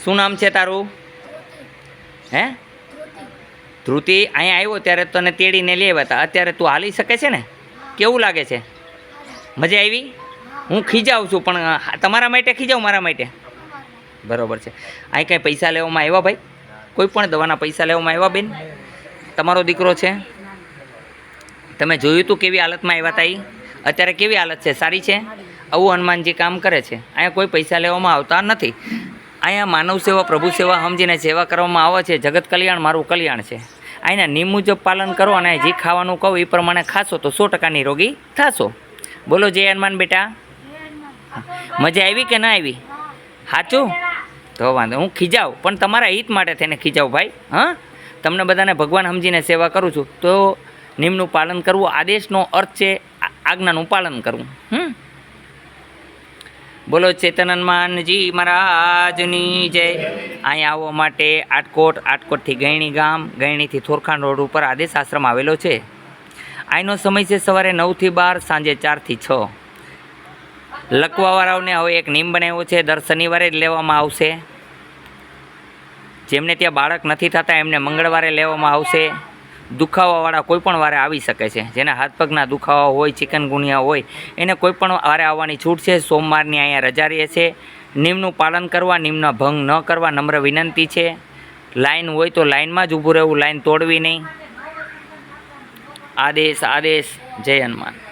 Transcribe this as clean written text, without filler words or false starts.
શું નામ છે તારું? હે? ધ્રુતિ. અહીંયા આવ્યો ત્યારે તને તેડીને લઈ આવ્યા હતા, અત્યારે તું હાલી શકે છે ને? કેવું લાગે છે? મજા આવી? હું ખીજાવું છું પણ તમારા માટે ખીજાવું, મારા માટે? બરાબર છે. અહીં કાંઈ પૈસા લેવામાં આવ્યા ભાઈ? કોઈ પણ દવાના પૈસા લેવામાં આવ્યા બેન? તમારો દીકરો છે, તમે જોયું હતું કેવી હાલતમાં આવ્યા હતા? અત્યારે કેવી હાલત છે? સારી છે? આવું હનુમાનજી કામ કરે છે. અહીંયા કોઈ પૈસા લેવામાં આવતા નથી. અહીંયા માનવ સેવા, પ્રભુ સેવા સમજીને સેવા કરવામાં આવે છે. જગત કલ્યાણ મારું કલ્યાણ છે. અહીંના નિયમ મુજબ પાલન કરો અને જે ખાવાનું કહું એ પ્રમાણે ખાશો તો 100% નિરોગી થશો. બોલો જય હનુમાન બેટા. મજા આવી કે ના આવી? સાચું? તો વાંધો, હું ખીજાવ પણ તમારા હિત માટે થઈને ખીજાવ ભાઈ. હા, તમને બધાને ભગવાન સમજીને સેવા કરું છું તો નિયમનું પાલન કરવું. આદેશનો અર્થ છે આજ્ઞાનું પાલન કરવું. બોલો ચેતન હનુમાનજી મહારાજની જય. અહીંયા આવવા માટે આટકોટથી ગયણી ગામ, ગયણીથી થોરખાણ રોડ ઉપર આદેશ આશ્રમ આવેલો છે. અહીંનો સમય છે સવારે 9 થી 12, સાંજે 4 થી 6. લકવાવાળાઓને હવે એક નિયમ બનાવ્યો છે, દર શનિવારે જ લેવામાં આવશે. જેમને ત્યાં બાળક નથી થતા એમને મંગળવારે લેવામાં આવશે. દુખાવાવાળા કોઈ પણ વારે આવી શકે છે. જેના હાથ પગના દુખાવા હોય, ચિકનગુનિયા હોય, એને કોઈ પણ વારે આવવાની છૂટ છે. સોમવારની અહીંયા રજા રહે છે. નિયમનું પાલન કરવા, નિયમનો ભંગ ન કરવા નમ્ર વિનંતી છે. લાઈન હોય તો લાઈનમાં જ ઊભું રહેવું, લાઈન તોડવી નહીં. આદેશ. જય હનુમાન.